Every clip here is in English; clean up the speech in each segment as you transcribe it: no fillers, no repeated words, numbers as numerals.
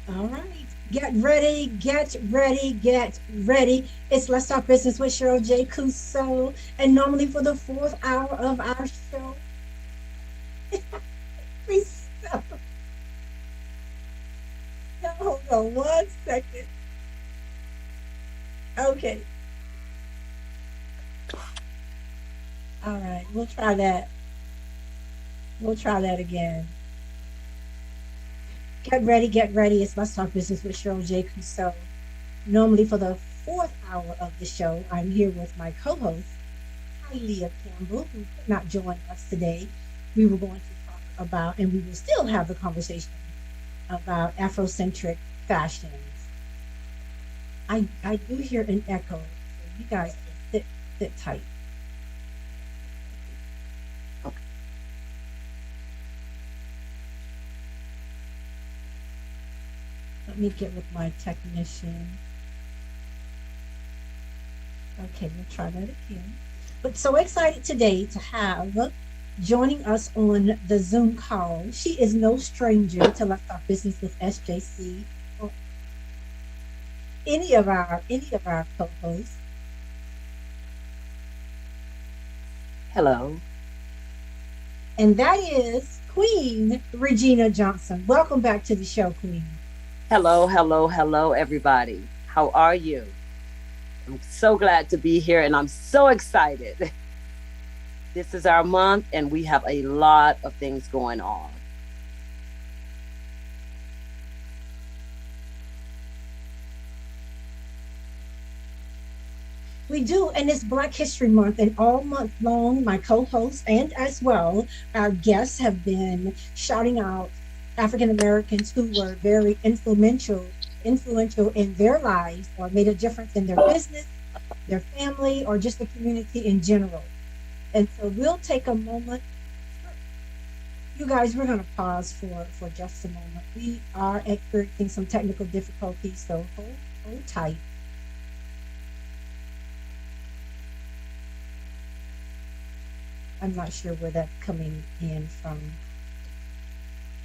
All right. Get ready, get ready, get ready. It's Let's Talk Business with Cheryl J. Cusseau. And normally for the fourth hour of our show, we stop. Now, hold on 1 second. Okay. All right. We'll try that. We'll try that again. Get ready, get ready. It's Let's Talk Business with Cheryl J. Cusseau. Normally for the fourth hour of the show, I'm here with my co-host, Leah Campbell, who could not join us today. We were going to talk about, and we will still have the conversation about Afrocentric fashions. I do hear an echo, so you guys just sit tight. Let me get with my technician. Okay, we'll try that again. But so excited today to have joining us on the Zoom call. She is no stranger to Let's Talk Business with SJC or any of our co-hosts. Hello. And that is Queen Regina Johnson. Welcome back to the show, Queen. Hello, hello, hello, everybody. How are you? I'm so glad to be here and I'm so excited. This is our month and we have a lot of things going on. We do, and it's Black History Month, and all month long, my co-hosts and as well our guests have been shouting out African Americans who were very influential in their lives or made a difference in their business, their family, or just the community in general. And so we'll take a moment. You guys, we're going to pause for just a moment. We are experiencing some technical difficulties, so hold tight. I'm not sure where that's coming in from.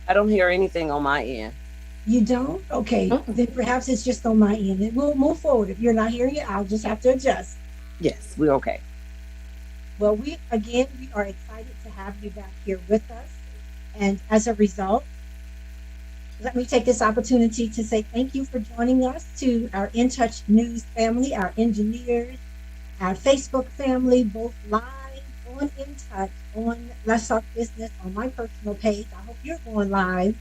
I don't hear anything on my end. You don't? Okay, Mm-mm. then perhaps it's just on my end. And we'll move forward. If you're not hearing it, I'll just have to adjust. Yes, we're okay. Well, we are excited to have you back here with us. And as a result, let me take this opportunity to say thank you for joining us, to our In Touch News family, our engineers, our Facebook family, both live on In Touch, on Let's Talk Business, on my personal page. I hope you're going live.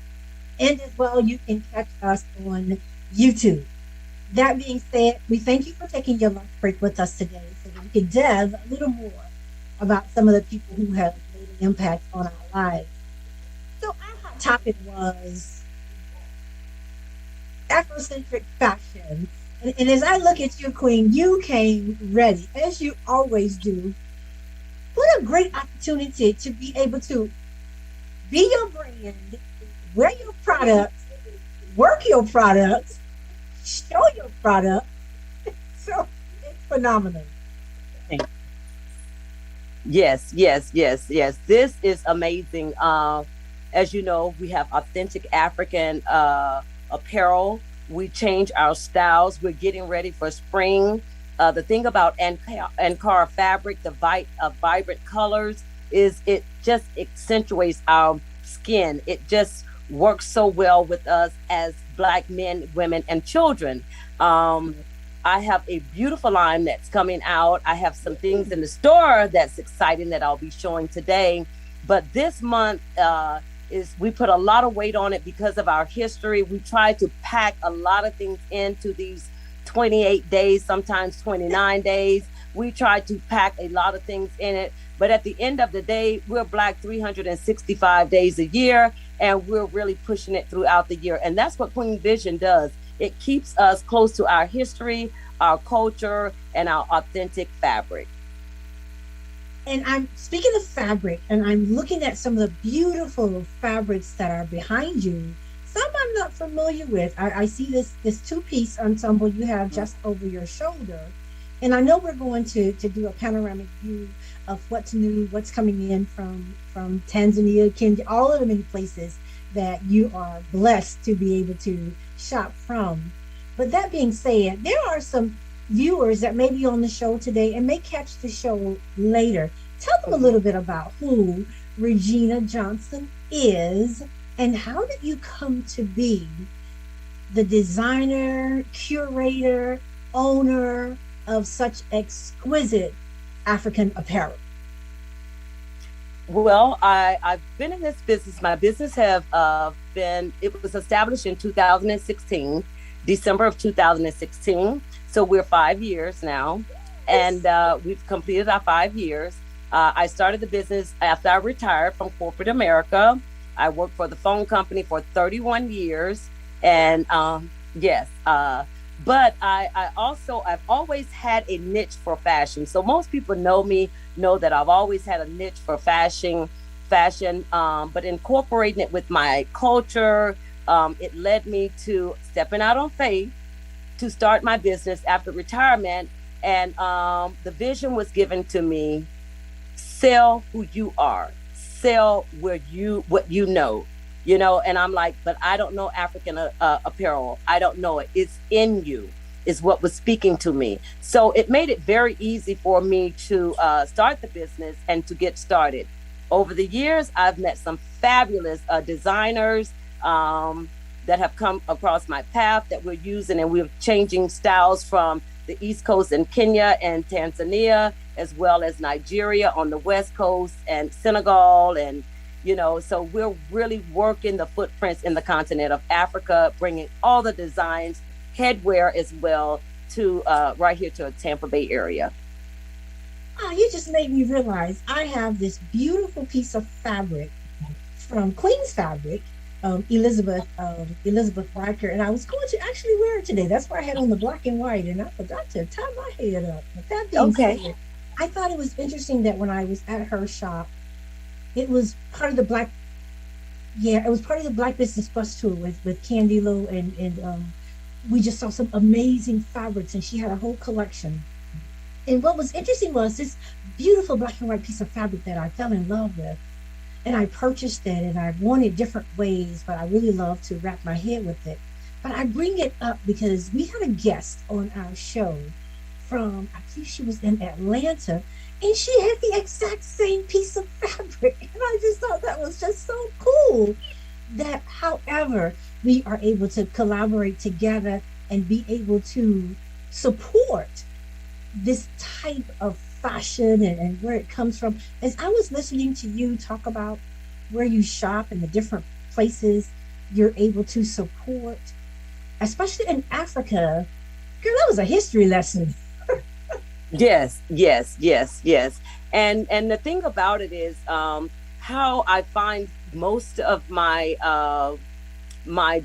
And as well, you can catch us on YouTube. That being said, we thank you for taking your lunch break with us today so that we can delve a little more about some of the people who have made an impact on our lives. So, our hot topic was Afrocentric fashion. And as I look at you, Queen, you came ready, as you always do. What a great opportunity to be able to be your brand, wear your products, work your products, show your product. So it's phenomenal. Yes, yes, yes, yes. This is amazing. As you know, we have authentic African apparel. We change our styles. We're getting ready for spring. The thing about Ankara fabric, vibrant colors, is it just accentuates our skin. It just works so well with us as Black men, women, and children. Um, I have a beautiful line that's coming out. I have some things in the store that's exciting that I'll be showing today. But this month is we put a lot of weight on it because of our history. We try to pack a lot of things into these 28 days, sometimes 29 days. We try to pack a lot of things in it. But at the end of the day, we're Black 365 days a year, and we're really pushing it throughout the year. And that's what Queen Vision does. It keeps us close to our history, our culture, and our authentic fabric. And I'm speaking of fabric, and I'm looking at some of the beautiful fabrics that are behind you. Some I'm not familiar with. I see this two-piece ensemble you have just over your shoulder. And I know we're going to do a panoramic view of what's new, what's coming in from Tanzania, Kenya, all of the many places that you are blessed to be able to shop from. But that being said, there are some viewers that may be on the show today and may catch the show later. Tell them a Mhm. little bit about who Regina Johnson is and how did you come to be the designer, curator, owner of such exquisite African apparel? Well, I've been in this business. My business have been, it was established in 2016, December of 2016. So we're 5 years now, and Yes. we've completed our 5 years. I started the business after I retired from corporate America. I worked for the phone company for 31 years, and yes, but I also I've always had a niche for fashion. So most people know that I've always had a niche for fashion, but incorporating it with my culture, it led me to stepping out on faith to start my business after retirement. And the vision was given to me: sell who you are, sell what you know. And I'm like, but I don't know African apparel. I don't know it. It's in you, is what was speaking to me. So it made it very easy for me to start the business and to get started. Over the years, I've met some fabulous designers that have come across my path that we're using, and we're changing styles from the East Coast in Kenya and Tanzania, as well as Nigeria on the West Coast and Senegal. And, so we're really working the footprints in the continent of Africa, bringing all the designs, headwear as well, to right here to a Tampa Bay area. Oh, you just made me realize I have this beautiful piece of fabric from Queen's Fabric, Elizabeth Riker, and I was going to actually wear it today. That's why I had on the black and white, and I forgot to tie my head up. But that being Okay. said, I thought it was interesting that when I was at her shop, it was part of the black. Yeah, it was part of the Black Business Bus tour with Candy Low, and we just saw some amazing fabrics, and she had a whole collection. And what was interesting was this beautiful black and white piece of fabric that I fell in love with, and I purchased it and I've worn it different ways, but I really love to wrap my head with it. But I bring it up because we had a guest on our show from, I think she was in Atlanta, and she had the exact same piece of fabric. And I just thought that was just so cool that, however, we are able to collaborate together and be able to support this type of fashion and where it comes from. As I was listening to you talk about where you shop and the different places you're able to support, especially in Africa, girl, that was a history lesson. Yes, yes, yes, yes. And the thing about it is, how I find most of my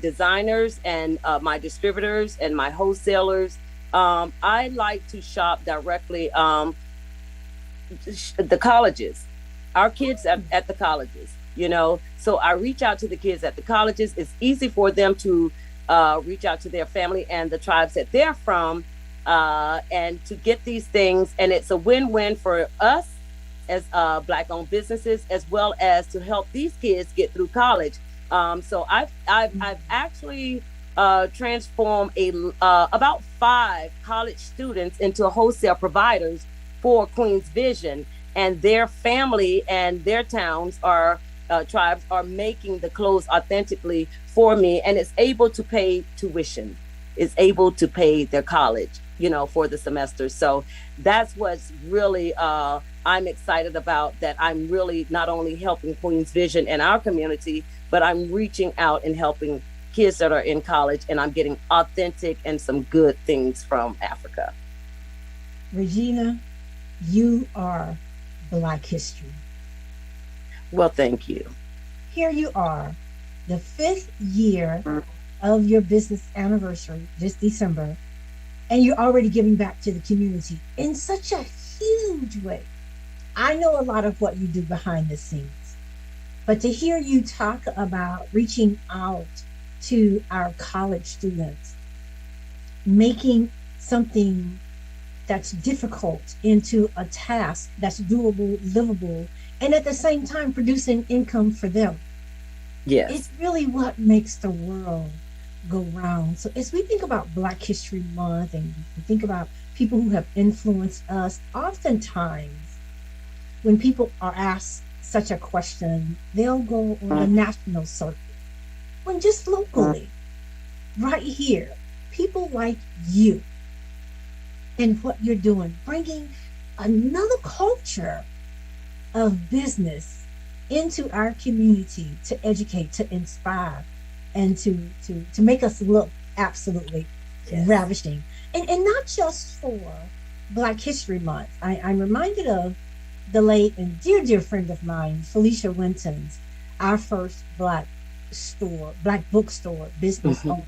designers and my distributors and my wholesalers. I like to shop directly, the colleges, our kids at the colleges. So I reach out to the kids at the colleges. It's easy for them to reach out to their family and the tribes that they're from, and to get these things. And it's a win-win for us as Black-owned businesses, as well as to help these kids get through college. So I've actually transformed about 5 college students into wholesale providers for Queen's Vision, and their family and their towns are tribes are making the clothes authentically for me, and it's able to pay tuition, is able to pay their college, for the semester. So that's what's really I'm excited about, that I'm really not only helping Queen's Vision and our community, but I'm reaching out and helping kids that are in college, and I'm getting authentic and some good things from Africa. Regina, you are Black history. Well, thank you. Here you are, the 5th year of your business anniversary this December, and you're already giving back to the community in such a huge way. I know a lot of what you do behind the scenes, but to hear you talk about reaching out to our college students, making something that's difficult into a task that's doable, livable, and at the same time producing income for them. Yes. It's really what makes the world go round. So as we think about Black History Month and we think about people who have influenced us, oftentimes when people are asked such a question, they'll go on the national circuit. When just locally, right here, people like you and what you're doing, bringing another culture of business into our community to educate, to inspire, and to make us look absolutely Yes. ravishing. And not just for Black History Month. I'm reminded of the late and dear friend of mine, Felicia Winton's, our first Black bookstore business Mm-hmm. owner.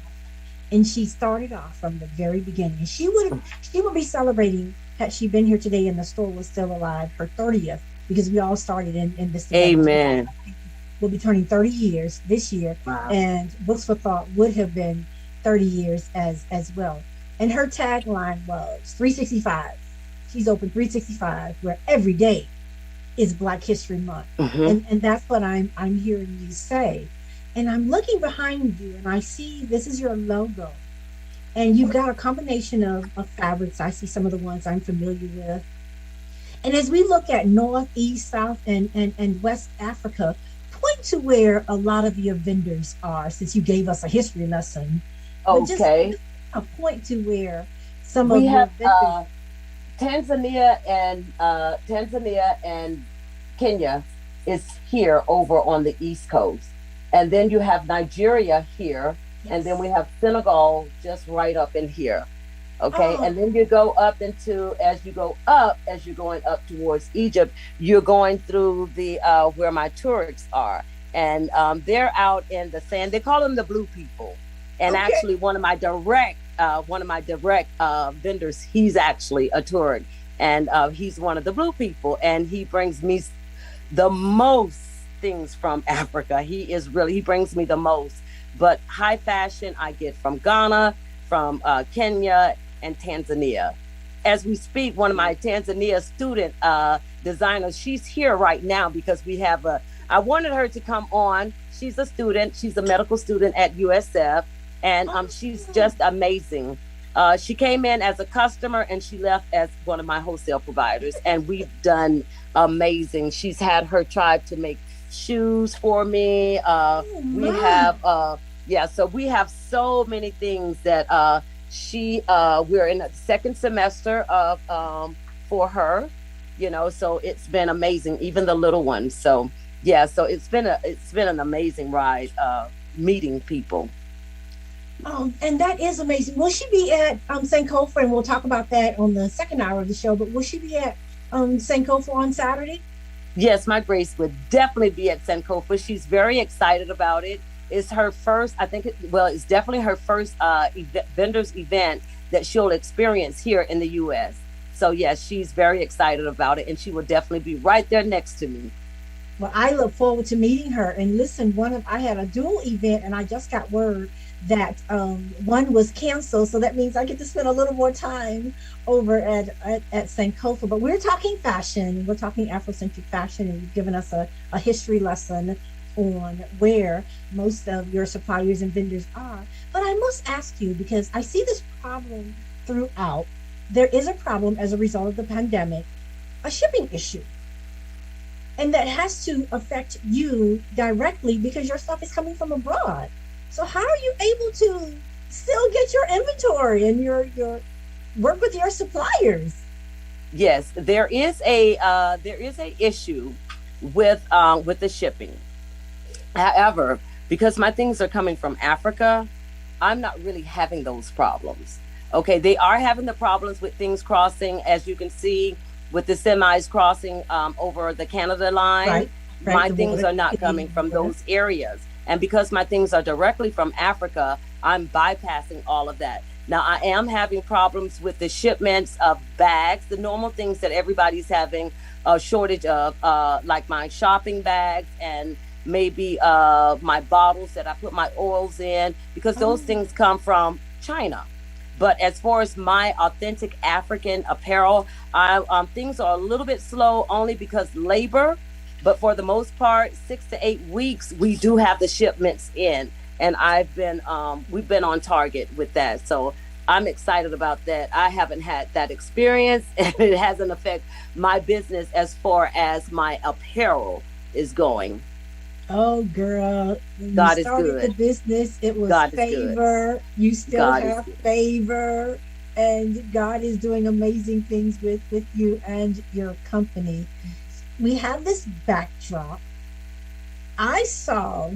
And she started off from the very beginning. And she would be celebrating, had she been here today and the store was still alive, her 30th, because we all started in this together. Amen. We'll be turning 30 years this year, Wow. and Books for Thought would have been 30 years as well. And her tagline was 365. She's open 365, where every day is Black History Month. Mm-hmm. And that's what I'm hearing you say. And I'm looking behind you and I see this is your logo. And you've got a combination of fabrics. I see some of the ones I'm familiar with. And as we look at North, East, South, and West Africa, point to where a lot of your vendors are, since you gave us a history lesson. But just Okay. a point to where some We of your have vendors. Tanzania and Kenya is here over on the East Coast. And then you have Nigeria here. And then Yes. we have Senegal just right up in here. Okay. Oh, And then you go up into, as you go up, as you're going up towards Egypt, you're going through the, where my tourists are. And they're out in the sand. They call them the blue people. And okay. actually, one of my direct vendors, he's actually a tourist. And he's one of the blue people. And he brings me the most things from Africa. He brings me the most. But high fashion, I get from Ghana, from Kenya, and Tanzania. As we speak, one of my Tanzania student designers, she's here right now because I wanted her to come on. She's a student, she's a medical student at USF, and she's Oh, just amazing. She came in as a customer and she left as one of my wholesale providers, and we've done amazing. She's had her tribe to make shoes for me. oh We my. have, yeah, so we have so many things that we're in the second semester of for her, so it's been amazing, even the little ones. So yeah, so it's been an amazing ride, meeting people. And that is amazing. Will she be at Sankofa? And we'll talk about that on the second hour of the show. But will she be at Sankofa on Saturday? Yes, my Grace would definitely be at Senkofa. She's very excited about it. It's her first, I think, it's definitely her first vendor's event that she'll experience here in the US. So, yes, she's very excited about it, and she will definitely be right there next to me. Well, I look forward to meeting her. And listen, I had a dual event, and I just got word that one was canceled. So that means I get to spend a little more time over at Sankofa. But we're talking fashion. We're talking Afrocentric fashion, and you've given us a history lesson on where most of your suppliers and vendors are. But I must ask you because I see this problem throughout. There is a problem as a result of the pandemic, a shipping issue, and that has to affect you directly because your stuff is coming from abroad. So how are you able to still get your inventory and your work with your suppliers? Yes, there is a issue with the shipping. However, because my things are coming from Africa, I'm not really having those problems. Okay, they are having the problems with things crossing, as you can see, with the semis crossing over the Canada line. Right, right. My The things water, are not coming Canadian from water. those areas. And because my things are directly from Africa, I'm bypassing all of that. Now, I am having problems with the shipments of bags, the normal things that everybody's having a shortage of, like my shopping bags and maybe my bottles that I put my oils in, because those Oh, things come from China. But as far as my authentic African apparel, things are a little bit slow only because labor. But for the most part, 6 to 8 weeks, we do have the shipments in, and we've been on target with that. So I'm excited about that. I haven't had that experience, and it hasn't affected my business as far as my apparel is going. Oh, girl, when you God is started the good. business, it was God is good. favor. You still God is have good. favor, and God is doing amazing things with you and your company. We have this backdrop. I saw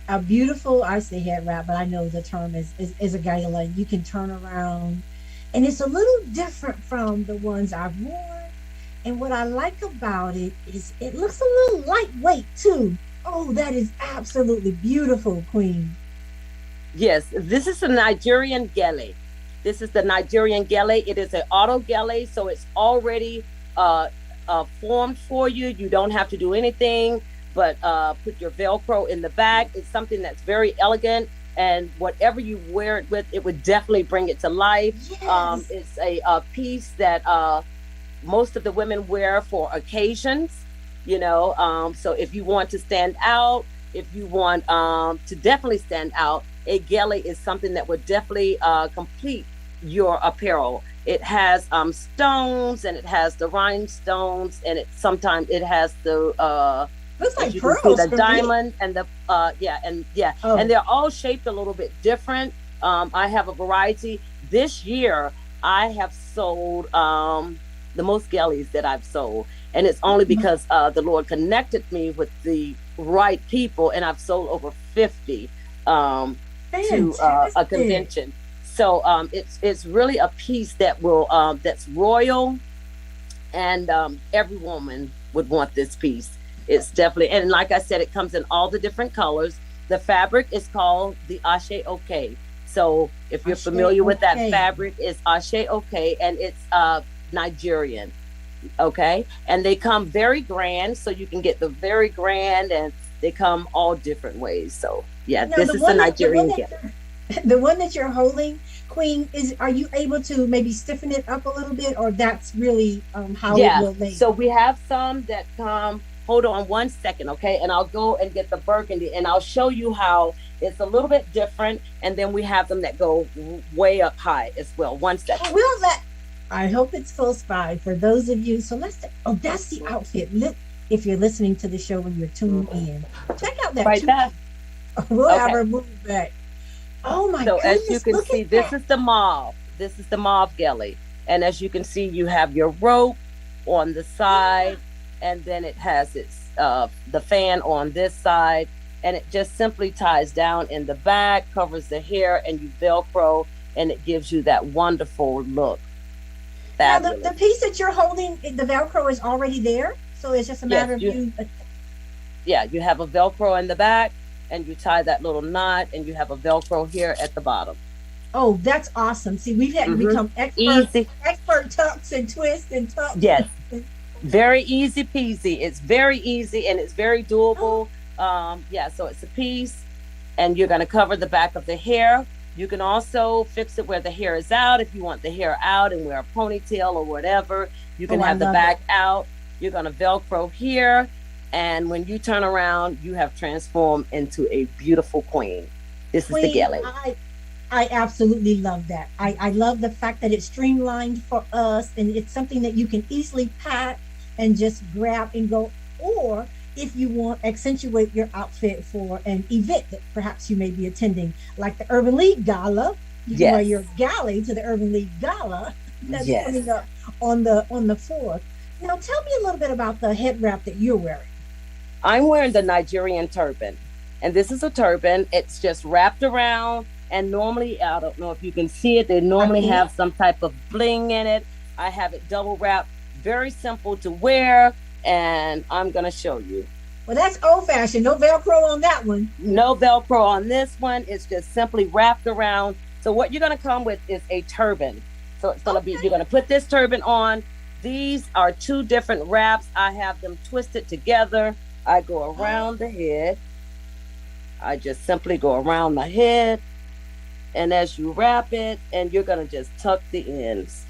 a beautiful, I say head wrap, but I know the term is a gala. You can turn around, and it's a little different from the ones I've worn. And what I like about it is it looks a little lightweight too. Oh, that is absolutely beautiful, Queen. Yes, this is a Nigerian gele. This is the Nigerian gele. It is an auto gele, so it's already uh, formed for you. You don't have to do anything but put your Velcro in the back. It's something that's very elegant, and whatever you wear it with, it would definitely bring it to life. Yes. It's a piece that most of the women wear for occasions, so if you want to stand out, if you want to definitely stand out, a gele is something that would definitely complete your apparel. It has stones, and it has the rhinestones, and it has the Looks as like you can see, pearls the for me. diamond and the and Oh, they're all shaped a little bit different. I have a variety. This year I have sold the most gellies that I've sold, and it's oh only my, because the Lord connected me with the right people, and I've sold over 50 um, to a fantastic. convention. So it's really a piece that will that's royal, and every woman would want this piece. It's definitely, and like I said, it comes in all the different colors. The fabric is called the Ashe OK. So if you're Ashe, familiar with that okay. fabric, it's Ashe OK, and it's Nigerian. Okay, and they come very grand, so you can get the very grand, and they come all different ways. So yeah, Now this is the Nigerian gift. the one that you're holding, Queen, is are you able to maybe stiffen it up a little bit, or that's really how it Yeah. will lay? So we have some that come. Hold on one second, okay? And I'll go and get the burgundy, and I'll show you how it's a little bit different. And then we have them that go way up high as well. One Oh, second. we'll let. I hope it's close by for those of you. So let's. Oh, that's the outfit. If you're listening to the show when you're tuned in, check out that Right two there. piece. We'll have Okay. her move back. Oh my So as you goodness! can Look at see, this that. is the mauve. This is the mauve gelly. And as you can see, you have your rope on the Yeah. side, and then it has the fan on this side, and it just simply ties down in the back, covers the hair, and you Velcro, and it gives you that wonderful look. Now the Fabulous. piece that you're holding, the Velcro is already there, so it's just a Yes, matter of you you. yeah, you have a Velcro in the back, and you tie that little knot, and you have a Velcro here at the bottom. Oh, that's awesome. See, we've had to Mm-hmm. become Easy. expert tucks and twists and tucks. Yes. Very easy peasy. It's very easy, and it's very Oh, doable. Yeah, so it's a piece, and you're going to cover the back of the hair. You can also fix it where the hair is out. If you want the hair out and wear a ponytail or whatever, you can oh, I have the love it. back out. You're going to Velcro here, and when you turn around, you have transformed into a beautiful queen. This is the Queen, galley. I absolutely love that. I love the fact that it's streamlined for us and it's something that you can easily pack and just grab and go. Or if you want accentuate your outfit for an event that perhaps you may be attending, like the Urban League Gala, you can wear your Yes. galley to the Urban League Gala that's Yes. coming up on the 4th. Now tell me a little bit about the head wrap that you're wearing. I'm wearing the Nigerian turban. And this is a turban. It's just wrapped around. And normally, I don't know if you can see it, they I normally can't. have some type of bling in it. I have it double wrapped, very simple to wear. And I'm going to show you. Well, that's old fashioned. No Velcro on that one. No Velcro on this one. It's just simply wrapped around. So, what you're going to come with is a turban. So, it's going to be, you're Okay. going to put this turban on. These are two different wraps. I have them twisted together. I go Oh, around the head. I just simply go around the head, and as you wrap it, and you're gonna just tuck the ends.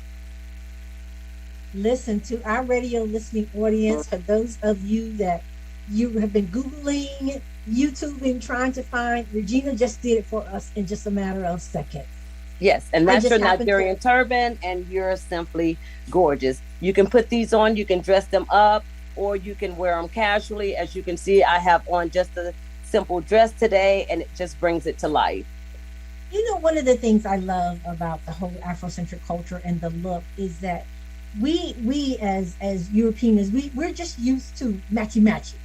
Listen to our radio listening audience. For those of you that you have been Googling, YouTubing, trying to find, Regina just did it for us in just a matter of seconds. Yes, and I that's just your happened to, Nigerian turban, and you're simply gorgeous. You can put these on, you can dress them up, or you can wear them casually. As you can see, I have on just a simple dress today, and it just brings it to life. one of the things I love about the whole Afrocentric culture and the look is that we as Europeans, we're just used to matchy matchy.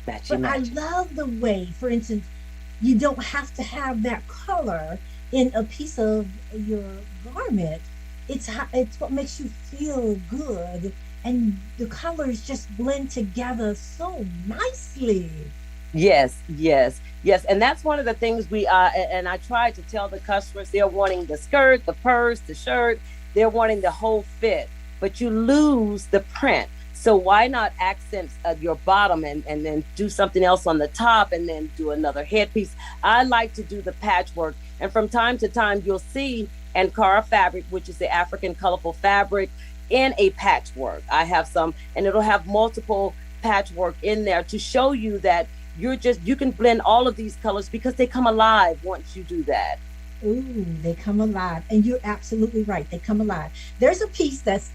Matchy But I matchy. love the way, for instance, you don't have to have that color in a piece of your garment. It's what makes you feel good, and the colors just blend together so nicely. Yes, yes, yes. And that's one of the things and I try to tell the customers they're wanting the skirt, the purse, the shirt, they're wanting the whole fit, but you lose the print. So why not accent your bottom and then do something else on the top and then do another headpiece? I like to do the patchwork. And from time to time, you'll see Ankara fabric, which is the African colorful fabric, in a patchwork. I have some, and it'll have multiple patchwork in there to show you that you can blend all of these colors because they come alive once you do that. Ooh, they come alive, and you're absolutely right. They come alive. There's a piece that's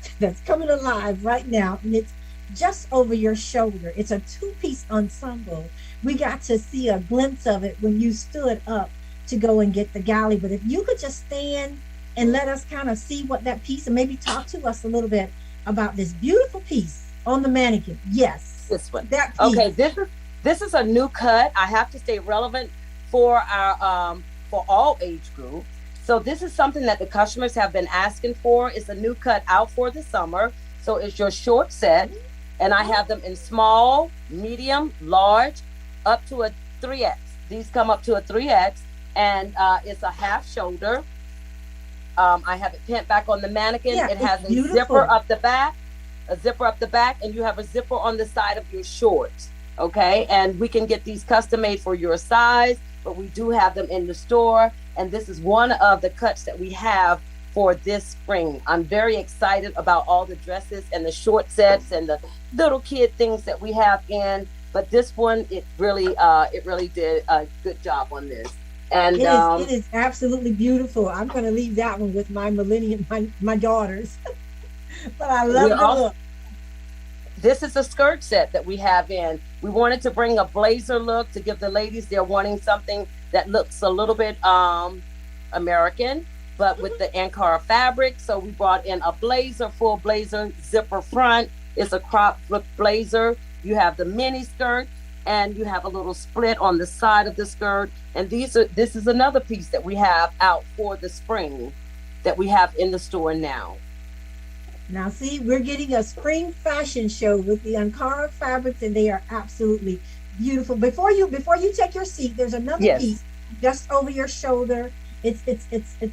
coming alive right now, and it's just over your shoulder. It's a two-piece ensemble. We got to see a glimpse of it when you stood up to go and get the galley. But if you could just stand and let us kind of see what that piece, and maybe talk to us a little bit about this beautiful piece on the mannequin. Yes, This one. that Okay, piece. this is a new cut. I have to stay relevant for all age groups. So this is something that the customers have been asking for. It's a new cut out for the summer. So it's your short set, and I have them in small, medium, large, up to a 3X. These come up to a 3X, and it's a half shoulder. I have it pinned back on the mannequin. Yeah, It it's has a zipper beautiful. up the back, and you have a zipper on the side of your shorts. Okay, and we can get these custom made for your size, but we do have them in the store. And this is one of the cuts that we have for this spring. I'm very excited about all the dresses and the short sets and the little kid things that we have in. But this one, it really did a good job on this. And It is absolutely beautiful. I'm going to leave that one with my millennium, my daughters. But I we're love the also look. this is a skirt set that we have in. We wanted to bring a blazer look to give the ladies, they're wanting something that looks a little bit American, but with the Ankara fabric. So we brought in a blazer, full blazer, zipper front. It's a crop look blazer. You have the mini skirt, and you have a little split on the side of the skirt. And this is another piece that we have out for the spring that we have in the store now. Now, see, we're getting a spring fashion show with the Ankara fabrics, and they are absolutely beautiful. Before you take your seat, there's another Yes. piece just over your shoulder. It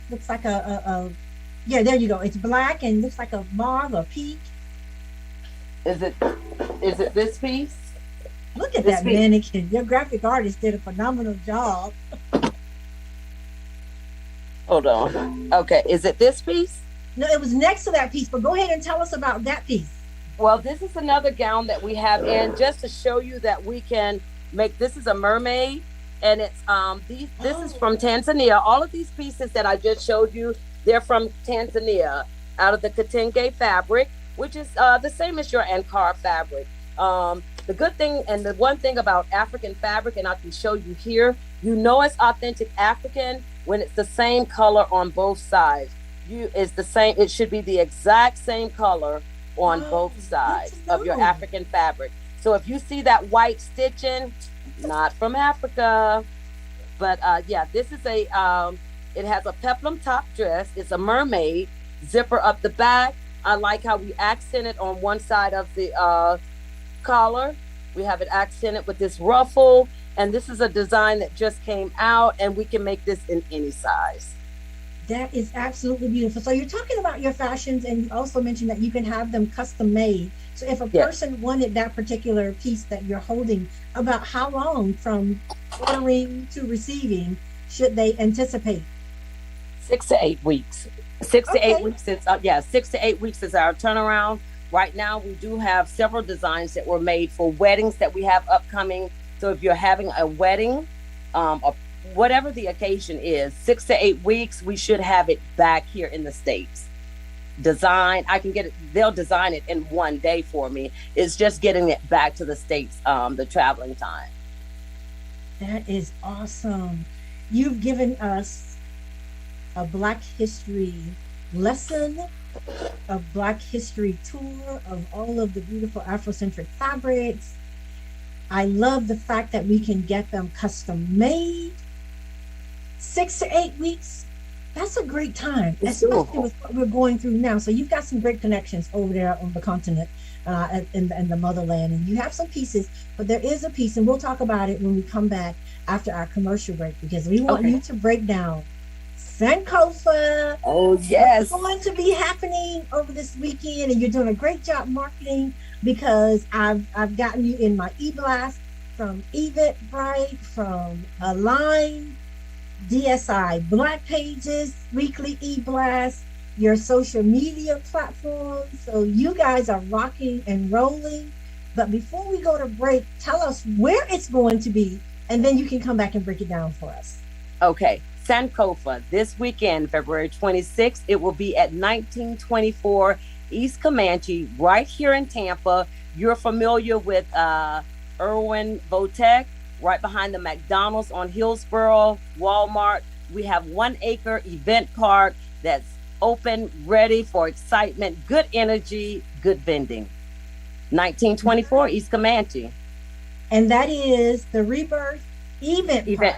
looks like a yeah. There you go. It's black and looks like a mauve, a peach. Is it is it this piece? Look at This that piece. mannequin. Your graphic artist did a phenomenal job. Hold on. Okay, is it this piece? No, it was next to that piece, but go ahead and tell us about that piece. Well, this is another gown that we have in just to show you that we can make. This is a mermaid, and it's this is Oh, from Tanzania. All of these pieces that I just showed you, they're from Tanzania, out of the Kitenge fabric, which is the same as your Ankara fabric. The good thing and the one thing about African fabric, and I can show you here, you know it's authentic African when it's the same color on both sides. It's the same. It should be the exact same color on oh, both good sides to of your know. African fabric. So if you see that white stitching, not from Africa, but yeah, this is it has a peplum top dress. It's a mermaid, zipper up the back. I like how we accent it on one side of the collar. We have it accented with this ruffle, and this is a design that just came out, and we can make this in any size. That is absolutely beautiful. So you're talking about your fashions, and you also mentioned that you can have them custom made. So if a Yes, person wanted that particular piece that you're holding, about how long from ordering to receiving should they anticipate? 6 to 8 weeks. 6 to 8 Okay. weeks is yeah, 6 to 8 weeks is our turnaround. Right now, we do have several designs that were made for weddings that we have upcoming. So if you're having a wedding, or whatever the occasion is, 6 to 8 weeks, we should have it back here in the States. Design, I can get it, they'll design it in one day for me. It's just getting it back to the States, the traveling time. That is awesome. You've given us a Black history lesson, a Black history tour of all of the beautiful Afrocentric fabrics. I love the fact that we can get them custom made. 6 to 8 weeks, that's a great time, It's especially doable. with what we're going through now. So you've got some great connections over there on the continent, in the motherland, and you have some pieces, but there is a piece, and we'll talk about it when we come back after our commercial break, because we want Okay. you to break down Sankofa, Oh, what's yes. going to be happening over this weekend, and you're doing a great job marketing, because I've gotten you in my e-blast from Eventbrite, from Align, DSI Black Pages, weekly e-blast, your social media platforms. So you guys are rocking and rolling. But before we go to break, tell us where it's going to be, and then you can come back and break it down for us. Okay. Sankofa, this weekend, February 26th, it will be at 1924 East Comanche, right here in Tampa. You're familiar with Irwin Votek, right behind the McDonald's on Hillsborough, Walmart. We have 1 acre event park that's open, ready for excitement, good energy, good vending. 1924 East Comanche. And that is the Rebirth Event Park.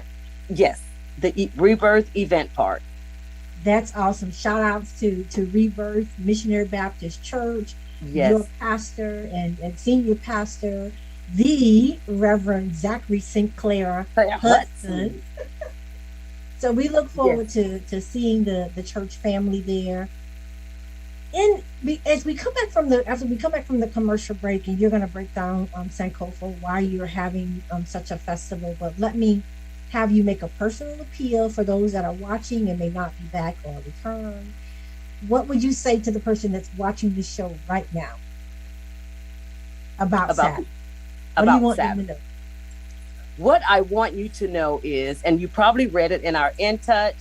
Yes, the Rebirth Event Park. That's awesome. Shout outs to Rebirth Missionary Baptist Church, Yes. your pastor and senior pastor, the Reverend Zachary Sinclair Hudson. So we look forward to seeing the church family there. As we come back from the commercial break, and you're going to break down Sankofa, why you're having such a festival. But let me have you make a personal appeal for those that are watching and may not be back or return. What would you say to the person that's watching this show right now about Sabbath? What do you want them to know? What I want you to know is, and you probably read it in our In Touch.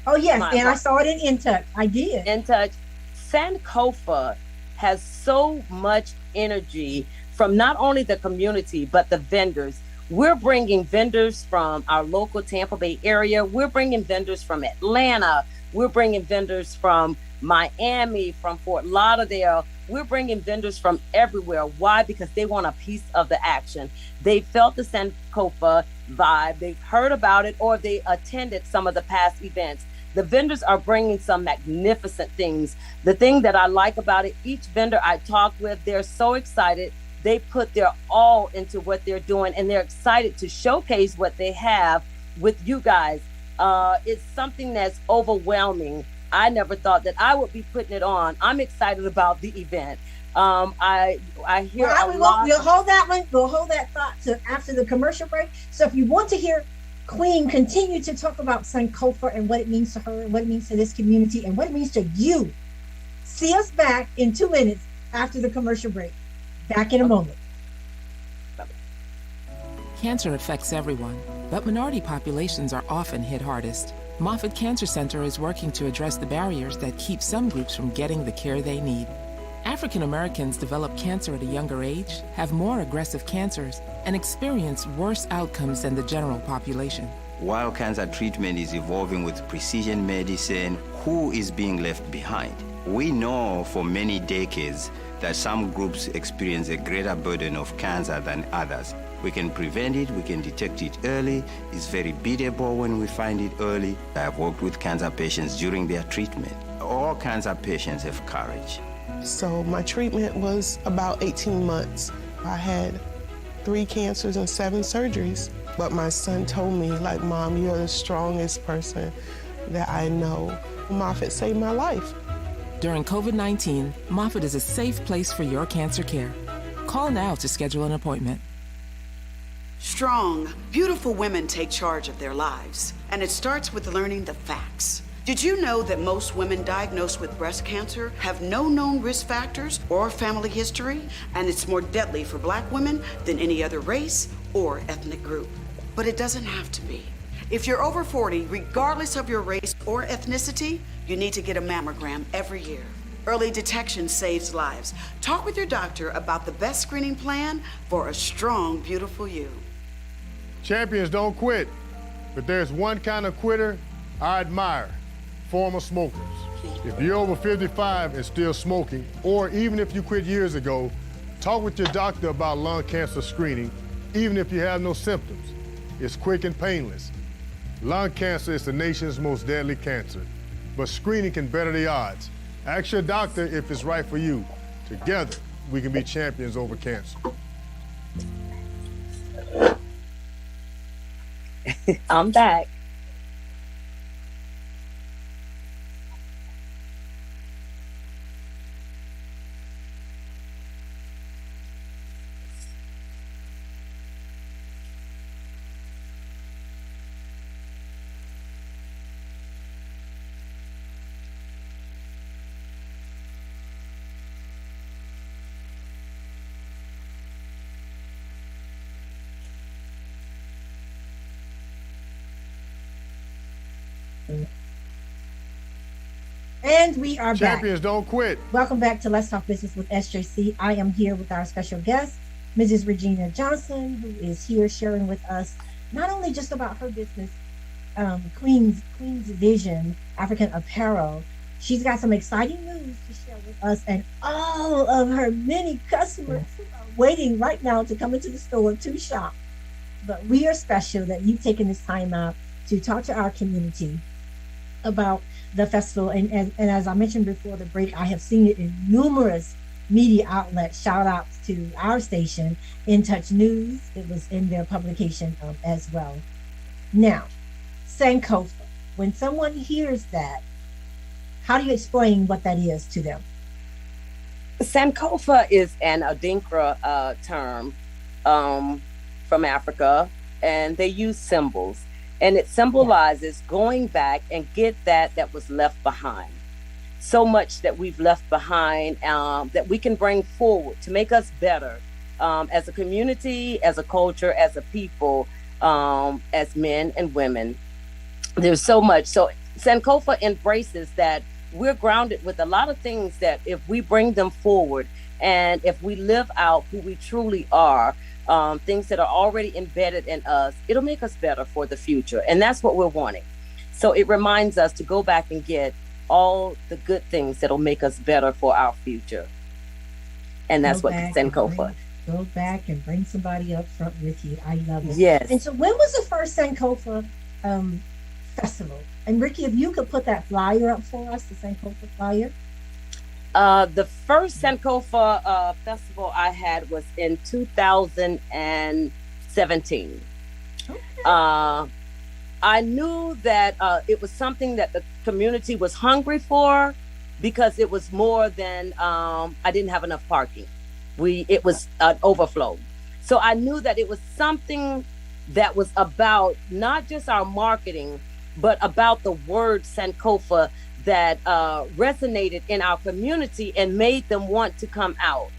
Oh, yes, and I saw it in In Touch. I did. In Touch. Sankofa has so much energy from not only the community, but the vendors. We're bringing vendors from our local Tampa Bay area. We're bringing vendors from Atlanta. We're bringing vendors from Miami, from Fort Lauderdale. We're bringing vendors from everywhere. Why? Because they want a piece of the action. They felt the Sankofa vibe. They've heard about it, or they attended some of the past events. The vendors are bringing some magnificent things. The thing that I like about it, each vendor I talk with, they're so excited. They put their all into what they're doing, and they're excited to showcase what they have with you guys. It's something that's overwhelming. I never thought that I would be putting it on. I'm excited about the event. I hear a lot. We'll hold that one. We'll hold that thought to after the commercial break. So if you want to hear Queen continue to talk about Sankofa and what it means to her, and what it means to this community, and what it means to you, see us back in 2 minutes after the commercial break. Back in a moment. Cancer affects everyone, but minority populations are often hit hardest. Moffitt Cancer Center is working to address the barriers that keep some groups from getting the care they need. African Americans develop cancer at a younger age, have more aggressive cancers, and experience worse outcomes than the general population. While cancer treatment is evolving with precision medicine, who is being left behind? We know for many decades that some groups experience a greater burden of cancer than others. We can prevent it, we can detect it early. It's very beatable when we find it early. I have worked with cancer patients during their treatment. All cancer patients have courage. So my treatment was about 18 months. I had 3 cancers and 7 surgeries. But my son told me, like, Mom, you're the strongest person that I know. Moffitt saved my life. During COVID-19, Moffitt is a safe place for your cancer care. Call now to schedule an appointment. Strong, beautiful women take charge of their lives, and it starts with learning the facts. Did you know that most women diagnosed with breast cancer have no known risk factors or family history? And it's more deadly for Black women than any other race or ethnic group. But it doesn't have to be. If you're over 40, regardless of your race or ethnicity, you need to get a mammogram every year. Early detection saves lives. Talk with your doctor about the best screening plan for a strong, beautiful you. Champions don't quit, but there's one kind of quitter I admire: former smokers. If you're over 55 and still smoking, or even if you quit years ago, talk with your doctor about lung cancer screening, even if you have no symptoms. It's quick and painless. Lung cancer is the nation's most deadly cancer, but screening can better the odds. Ask your doctor if it's right for you. Together, we can be champions over cancer. I'm back. And we are Champions back. don't quit. Welcome back to Let's Talk Business with SJC. I am here with our special guest, Mrs. Regina Johnson, who is here sharing with us not only just about her business, Queen's Vision African Apparel. She's got some exciting news to share with us and all of her many customers who are waiting right now to come into the store to shop. But we are special that you've taken this time out to talk to our community about the festival. And as I mentioned before the break, I have seen it in numerous media outlets. Shout outs to our station, In Touch News. It was in their publication as well. Now, Sankofa. When someone hears that, how do you explain what that is to them? Sankofa is an Adinkra term from Africa, and they use symbols. And it symbolizes going back and get that was left behind. So much that we've left behind that we can bring forward to make us better as a community, as a culture, as a people, as men and women. There's so much. So Sankofa embraces that we're grounded with a lot of things that if we bring them forward and if we live out who we truly are, things that are already embedded in us, it'll make us better for the future. And that's what we're wanting. So it reminds us to go back and get all the good things that'll make us better for our future. And that's what Sankofa. Go back and bring somebody up front with you. I love it. Yes. And so when was the first Sankofa festival? And Ricky, if you could put that flyer up for us, the Sankofa flyer. The first Sankofa festival I had was in 2017. Okay. I knew that it was something that the community was hungry for because it was more than I didn't have enough parking. It was an overflow. So I knew that it was something that was about not just our marketing, but about the word Sankofa that resonated in our community and made them want to come out.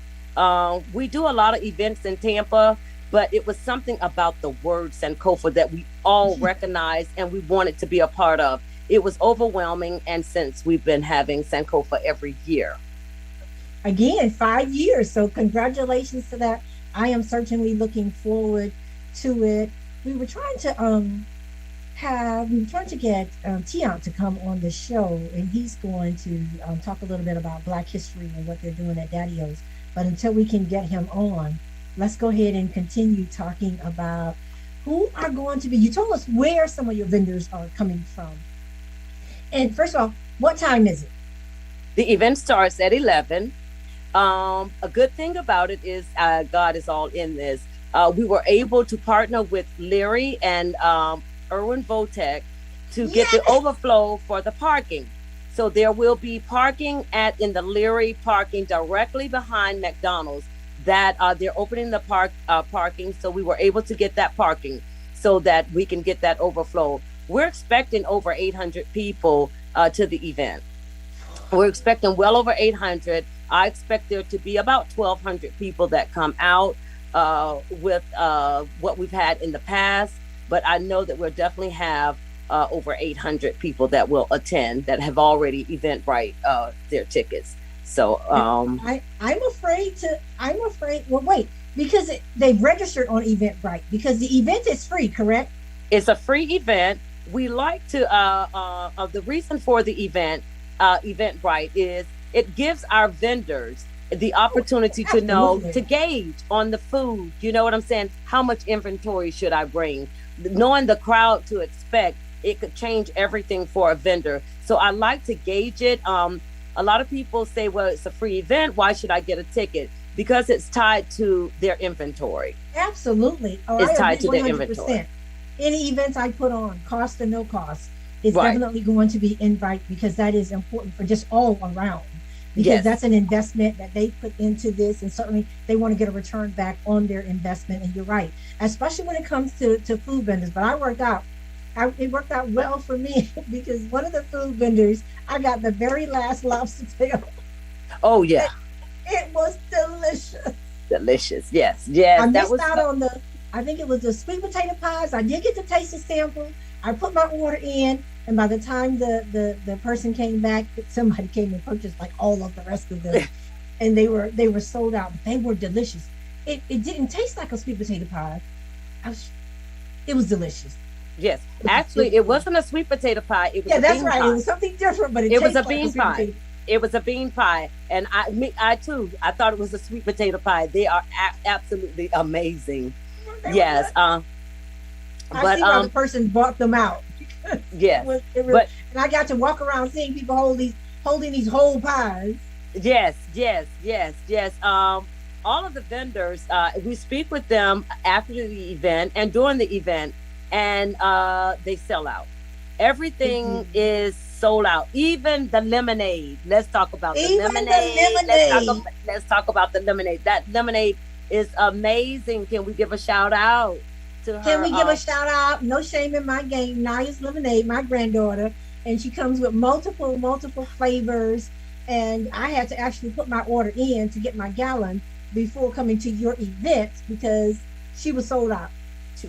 We do a lot of events in Tampa, but it was something about the word Sankofa that we all recognized and we wanted to be a part of. It was overwhelming, and since we've been having Sankofa every year. Again, 5 years. So congratulations to that. I am certainly looking forward to it. We were trying to get Tiant to come on the show, and he's going to talk a little bit about Black history and what they're doing at Daddy-O's. But until we can get him on, let's go ahead and continue talking about who are going to be. You told us where some of your vendors are coming from. And first of all, what time is it? The event starts at 11. A good thing about it is God is all in this. We were able to partner with Leary and Erwin Votek to get the overflow for the parking. So there will be parking in the Leary parking directly behind McDonald's that they're opening the parking. So we were able to get that parking so that we can get that overflow. We're expecting over 800 people to the event. We're expecting well over 800. I expect there to be about 1,200 people that come out with what we've had in the past. But I know that we'll definitely have over 800 people that will attend that have already Eventbrite their tickets. So I'm afraid. Well, wait, because they've registered on Eventbrite because the event is free, correct? It's a free event. We like to the reason for the event. Eventbrite is it gives our vendors the opportunity to know, to gauge on the food. You know what I'm saying? How much inventory should I bring? Knowing the crowd to expect, it could change everything for a vendor. So I like to gauge it. A lot of people say, well, it's a free event. Why should I get a ticket? Because it's tied to their inventory. Absolutely. It's tied to their inventory. Any events I put on, cost or no cost, it's definitely going to be invite because that is important for just all around. Because that's an investment that they put into this, and certainly they want to get a return back on their investment. And you're right, especially when it comes to food vendors. But it worked out well for me because one of the food vendors, I got the very last lobster tail. Oh yeah, it was delicious. Delicious, yes. I missed out on I think it was the sweet potato pies. I did get to taste the sample. I put my order in, and by the time the person came back, somebody came and purchased like all of the rest of them, and they were sold out. But they were delicious. It didn't taste like a sweet potato pie. It was delicious. Yes, actually, it wasn't a sweet potato pie. It was that's right. Pie. It was something different, but it was a bean pie. It was a bean pie, and I too, I thought it was a sweet potato pie. They are absolutely amazing. Yes, I see why the person bought them out. Yes, and I got to walk around seeing people holding these whole pies. Yes. All of the vendors, we speak with them after the event and during the event, and they sell out. Everything is sold out. Even the lemonade. Let's talk about the lemonade. Let's talk about the lemonade. That lemonade is amazing. Can we give a shout out to her? Can we give a shout out? No shame in my game. Naya's Lemonade, my granddaughter, and she comes with multiple flavors. And I had to actually put my order in to get my gallon before coming to your event because she was sold out. She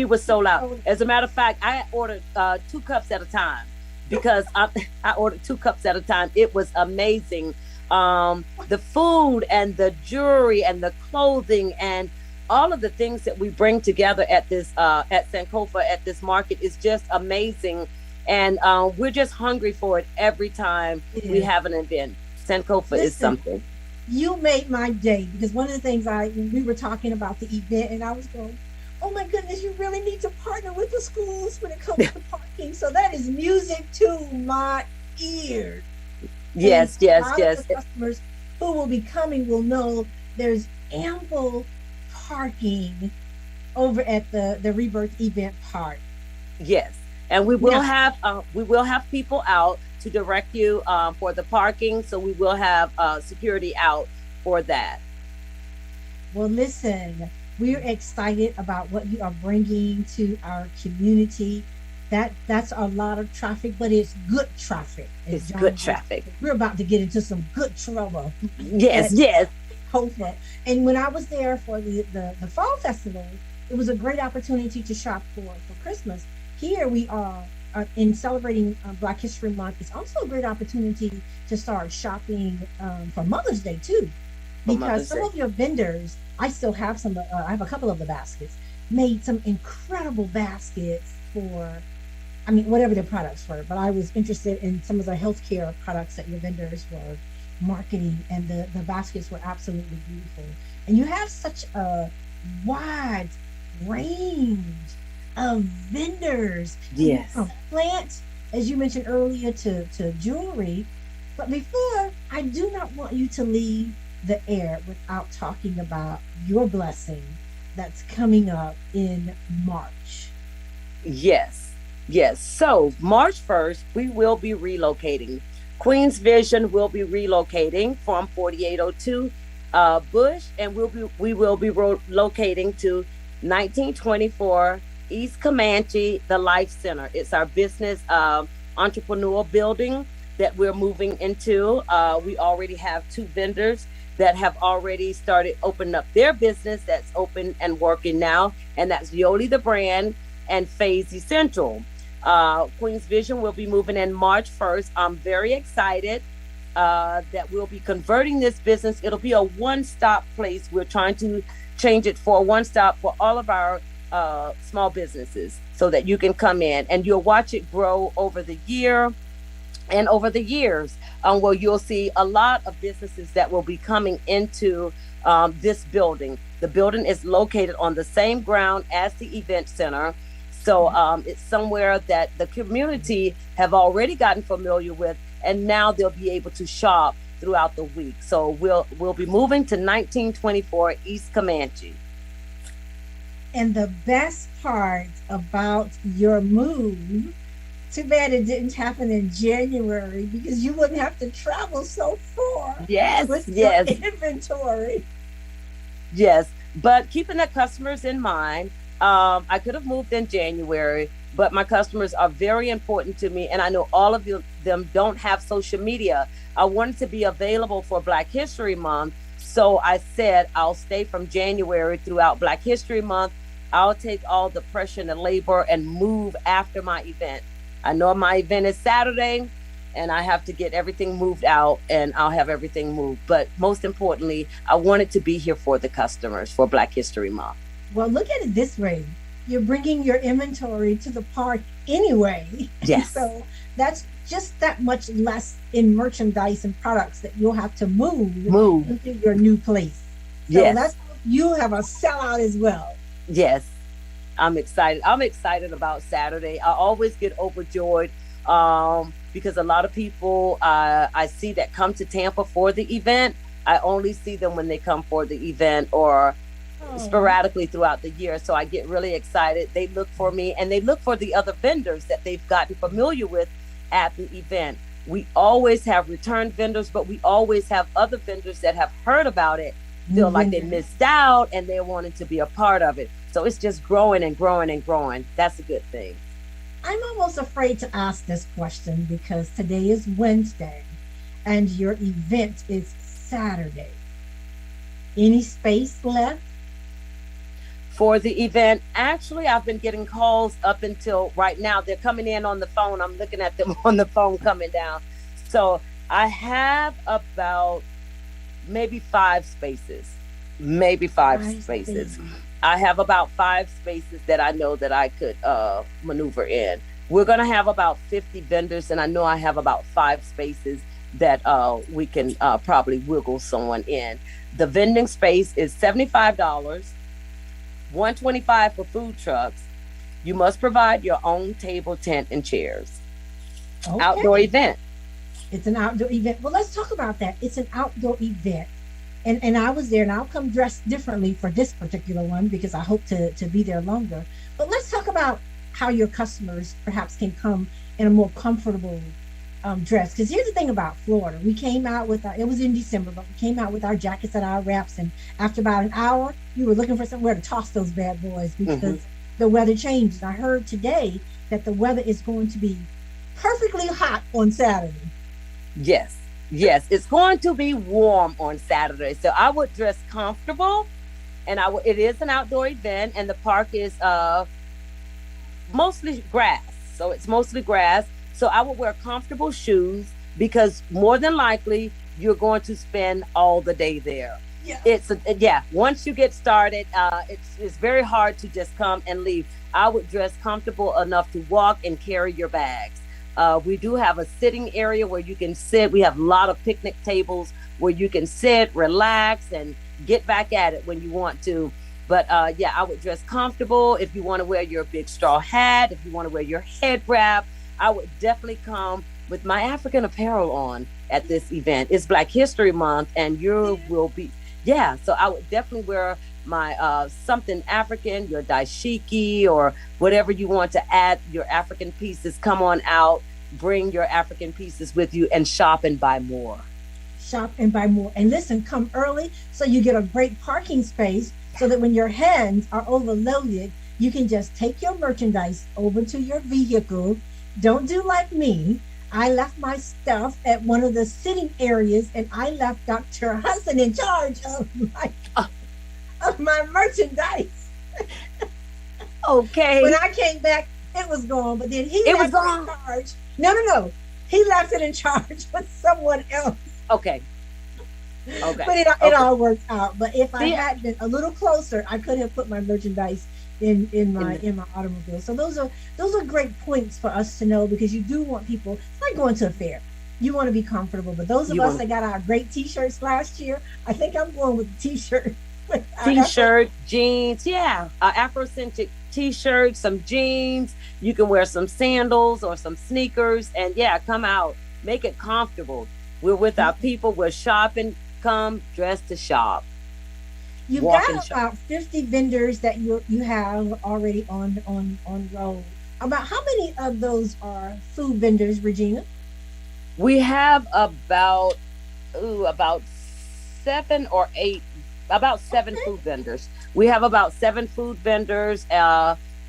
was sold out. As a matter of fact, I ordered 2 cups at a time because I ordered 2 cups at a time. It was amazing. The food and the jewelry and the clothing and all of the things that we bring together at this at Sankofa at this market is just amazing. And we're just hungry for it every time we have an event. Sankofa is something. You made my day because one of the things we were talking about the event and I was going, oh my goodness, you really need to partner with the schools when it comes to parking. So that is music to my ears. Yes. The customers who will be coming will know there's ample parking over at the Rebirth Event Park. Yes, and we will have people out to direct you for the parking. So we will have security out for that. Well, listen, we're excited about what you are bringing to our community. That's a lot of traffic, but it's good traffic. It's good traffic. We're about to get into some good trouble. Yes. Hopefully. And when I was there for the fall festival, it was a great opportunity to shop for Christmas. Here we are in celebrating Black History Month. It's also a great opportunity to start shopping for Mother's Day too, because some of your vendors, I still have some. I have a couple of the baskets. Made some incredible baskets for, whatever their products were. But I was interested in some of the healthcare products that your vendors were marketing, and the baskets were absolutely beautiful. And you have such a wide range of vendors. Yes. From plants, as you mentioned earlier, to jewelry. But before, I do not want you to leave the air without talking about your blessing that's coming up in March. Yes. So March 1st, we will be relocating. Queen's Vision will be relocating from 4802 Bush, and we will be relocating to 1924 East Comanche, the Life Center. It's our business entrepreneurial building that we're moving into. We already have 2 vendors that have already started opening up their business that's open and working now, and that's Yoli the Brand and Phase Essential. Queen's Vision will be moving in March 1st. I'm very excited that we'll be converting this business. It'll be a one-stop place. We're trying to change it for a one-stop for all of our small businesses so that you can come in and you'll watch it grow over the year and over the years. Where you'll see a lot of businesses that will be coming into this building. The building is located on the same ground as the event center. So it's somewhere that the community have already gotten familiar with, and now they'll be able to shop throughout the week. So we'll be moving to 1924 East Comanche. And the best part about your move, too bad it didn't happen in January, because you wouldn't have to travel so far. Yes, with yes. your inventory. Yes, but keeping the customers in mind, I could have moved in January, but my customers are very important to me, and I know all of them don't have social media. I wanted to be available for Black History Month, so I said I'll stay from January throughout Black History Month. I'll take all the pressure and the labor and move after my event. I know my event is Saturday, and I have to get everything moved out, and I'll have everything moved. But most importantly, I wanted to be here for the customers for Black History Month. Well, look at it this way. You're bringing your inventory to the park anyway. Yes. So that's just that much less in merchandise and products that you'll have to move into your new place. So yes. that's, you have a sellout as well. Yes. I'm excited. I'm excited about Saturday. I always get overjoyed because a lot of people I see that come to Tampa for the event. I only see them when they come for the event or sporadically throughout the year. So I get really excited. They look for me and they look for the other vendors that they've gotten familiar with at the event. We always have return vendors, but we always have other vendors that have heard about it, feel like they missed out and they wanted to be a part of it. So it's just growing and growing and growing. That's a good thing. I'm almost afraid to ask this question because today is Wednesday and your event is Saturday. Any space left? For the event, actually, I've been getting calls up until right now. They're coming in on the phone. I'm looking at them on the phone coming down. So I have about maybe 5 spaces. Maybe five spaces. I have about 5 spaces that I know that I could maneuver in. We're going to have about 50 vendors, and I know I have about 5 spaces that we can probably wiggle someone in. The vending space is $75. $125 for food trucks. You must provide your own table, tent, and chairs. Okay. Outdoor event. It's an outdoor event. Well, let's talk about that. It's an outdoor event. And I was there, and I'll come dressed differently for this particular one because I hope to be there longer. But let's talk about how your customers perhaps can come in a more comfortable dress. Because here's the thing about Florida. We came out with it was in December, but we came out with our jackets and our wraps. And after about an hour, you were looking for somewhere to toss those bad boys because the weather changed. I heard today that the weather is going to be perfectly hot on Saturday. Yes, it's going to be warm on Saturday. So I would dress comfortable, and it is an outdoor event, and the park is mostly grass. So it's mostly grass. So I would wear comfortable shoes because more than likely you're going to spend all the day there. Yeah. Once you get started, it's very hard to just come and leave. I would dress comfortable enough to walk and carry your bags. We do have a sitting area where you can sit. We have a lot of picnic tables where you can sit, relax, and get back at it when you want to. But I would dress comfortable. If you want to wear your big straw hat, if you want to wear your head wrap, I would definitely come with my African apparel on at this event. It's Black History Month, and you will be, so I would definitely wear my something African, your dashiki, or whatever you want to add your African pieces. Come on out, bring your African pieces with you, and shop and buy more. Shop and buy more. And listen, come early so you get a great parking space so that when your hands are overloaded, you can just take your merchandise over to your vehicle, don't do like me. I left my stuff at one of the sitting areas, and I left Dr. Hudson in charge of my merchandise. Okay. When I came back, it was gone, but then he It was left it gone? in charge. No. He left it in charge with someone else. Okay. Okay. But it Okay. all worked out. But if I See, had been a little closer, I could have put my merchandise in my automobile. So those are great points for us to know, because you do want people. It's like going to a fair. You want to be comfortable. But those of us that got our great T-shirts last year, I think I'm going with the T-shirt. T-shirt, jeans, yeah, Afrocentric T-shirt, some jeans. You can wear some sandals or some sneakers, and yeah, come out, make it comfortable. We're with our people. We're shopping. Come dressed to shop. You've got about 50 vendors that you have already on roll. About how many of those are food vendors, Regina? We have about 7 or 8, about 7 food vendors. We have about 7 food vendors.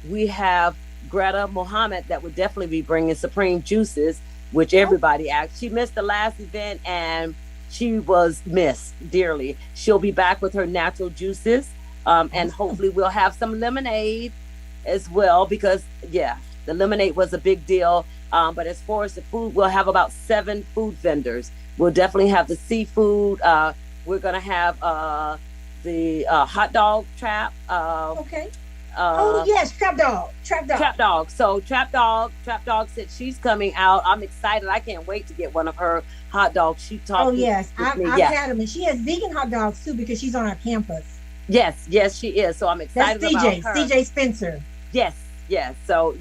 We have Greta Mohammed that would definitely be bringing Supreme Juices, which everybody asked. She missed the last event and she was missed dearly. She'll be back with her natural juices. And hopefully we'll have some lemonade as well, because yeah, the lemonade was a big deal. But as far as the food, we'll have about 7 food vendors. We'll definitely have the seafood. We're gonna have the hot dog trap. Okay. Oh yes, trap dog. So Trap Dog said she's coming out. I'm excited. I can't wait to get one of her hot dogs. She talked. Oh yes, I've had them, and she has vegan hot dogs too, because she's on our campus. Yes, she is. So I'm excited That's about her. CJ Spencer. Yes. So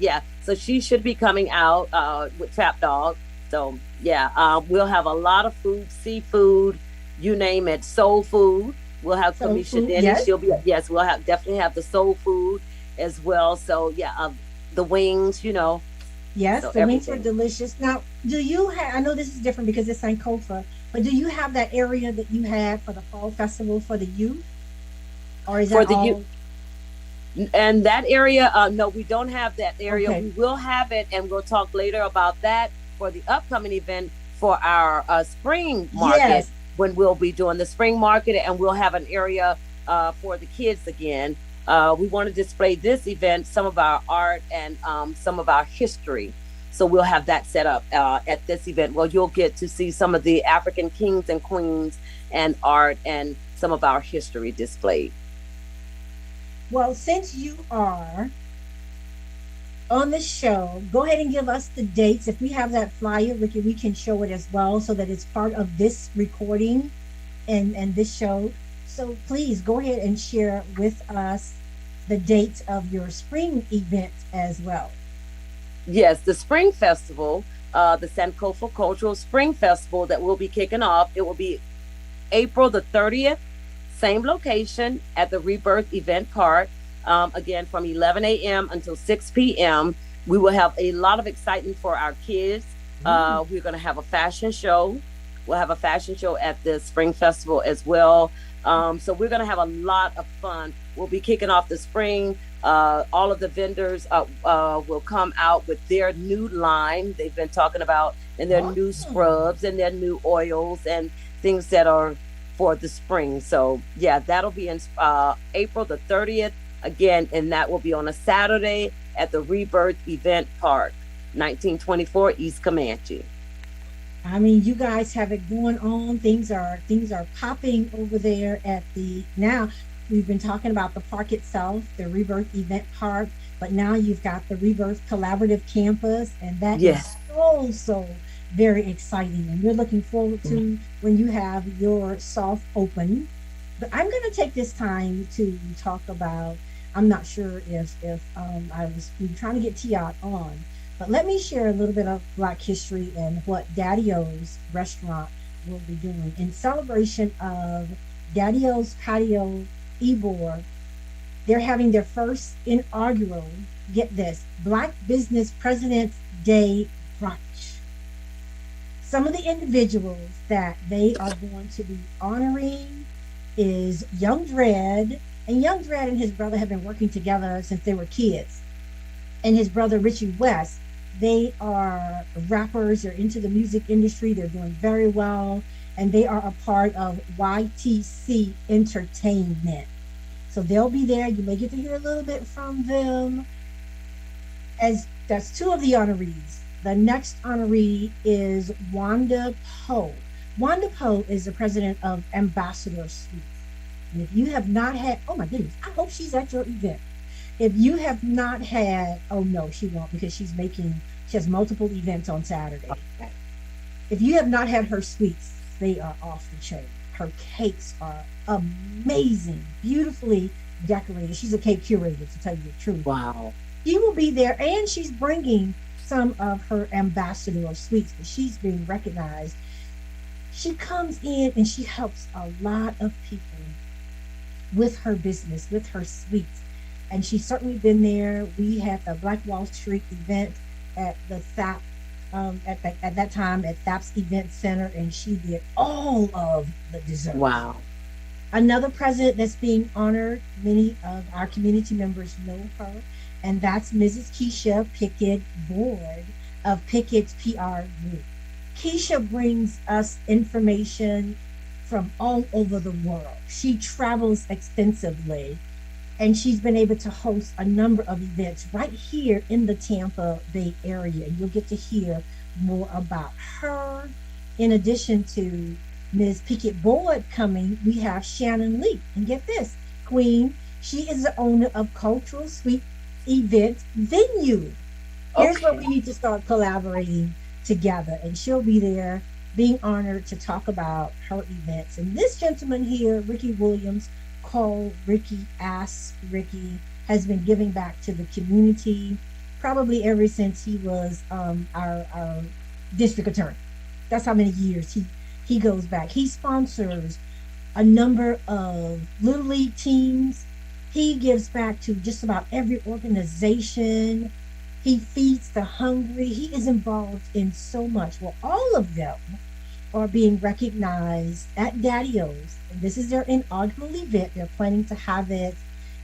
she should be coming out with Trap Dog. So yeah, we'll have a lot of food, seafood, you name it, soul food. We'll have Kamisha Denny. Yes. She'll be we'll definitely have the soul food as well. So yeah, the wings, Yes, so the wings were delicious. Now, do you have? I know this is different because it's Sankofa, but do you have that area that you had for the fall festival for the youth, or is that for the youth? And that area, no, we don't have that area. Okay. We will have it, and we'll talk later about that for the upcoming event for our spring market. Yes. When we'll be doing the spring market, and we'll have an area for the kids again. We want to display this event, some of our art and some of our history. So we'll have that set up at this event. Well, you'll get to see some of the African kings and queens and art and some of our history displayed. Well, since you are on the show, go ahead and give us the dates. If we have that flyer, Ricky, we can show it as well, so that it's part of this recording and this show. So please go ahead and share with us the dates of your spring event as well. Yes, the Spring Festival, the Sankofa Cultural Spring Festival that will be kicking off. It will be April the 30th, same location at the Rebirth Event Park. Again, from 11 a.m. until 6 p.m. We will have a lot of excitement for our kids. We're going to have a fashion show. We'll have a fashion show at the Spring Festival as well. So we're going to have a lot of fun. We'll be kicking off the spring. All of the vendors will come out with their new line they've been talking about, and their new scrubs and their new oils and things that are for the spring. So yeah, that'll be in April the 30th again, and that will be on a Saturday at the Rebirth Event Park, 1924 East Comanche. I mean, you guys have it going on. Things are popping over there at the now. We've been talking about the park itself, the Rebirth Event Park, but now you've got the Rebirth Collaborative Campus, and that is so very exciting. And we're looking forward to when you have your soft open. But I'm going to take this time to talk about. I'm not sure if we were trying to get Tiat on, but let me share a little bit of Black history and what Daddy-O's restaurant will be doing in celebration of Daddy-O's Patio Ybor. They're having their first inaugural, get this, Black Business President's Day brunch. Some of the individuals that they are going to be honoring is Young Dread. And Young Dread and his brother have been working together since they were kids. And his brother Richie West, They are rappers, they're into the music industry, they're doing very well, and they are a part of YTC Entertainment. So they'll be there. You may get to hear a little bit from them. As that's two of the honorees. The next honoree is Wanda Poe. Wanda Poe is the president of Ambassador Suites. And if you have not had, oh my goodness, I hope she's at your event. If you have not had, oh no, she won't because she has multiple events on Saturday. If you have not had her sweets, they are off the chain. Her cakes are amazing, beautifully decorated. She's a cake curator, to tell you the truth. Wow. She will be there, and she's bringing some of her ambassador sweets, but she's being recognized. She comes in and she helps a lot of people with her business, with her sweets. And she's certainly been there. We had the Black Wall Street event at the THAP, at that time at THAP's Event Center, and she did all of the desserts. Wow. Another president that's being honored, many of our community members know her, and that's Mrs. Keisha Pickett Board of Pickett's PR Group. Keisha brings us information from all over the world. She travels extensively, and she's been able to host a number of events right here in the Tampa Bay area. And you'll get to hear more about her. In addition to Ms. Pickett Board coming, we have Shannon Lee. And get this, Queen, she is the owner of Cultural Suite Event Venue. Here's where we need to start collaborating together. And she'll be there being honored to talk about her events. And this gentleman here, Ricky Williams, called Ricky Ask Ricky, has been giving back to the community probably ever since he was our district attorney. That's how many years he goes back. He sponsors a number of Little League teams. He gives back to just about every organization. He feeds the hungry. He is involved in so much. Well, all of them are being recognized at Daddy-O's. And this is their inaugural event. They're planning to have it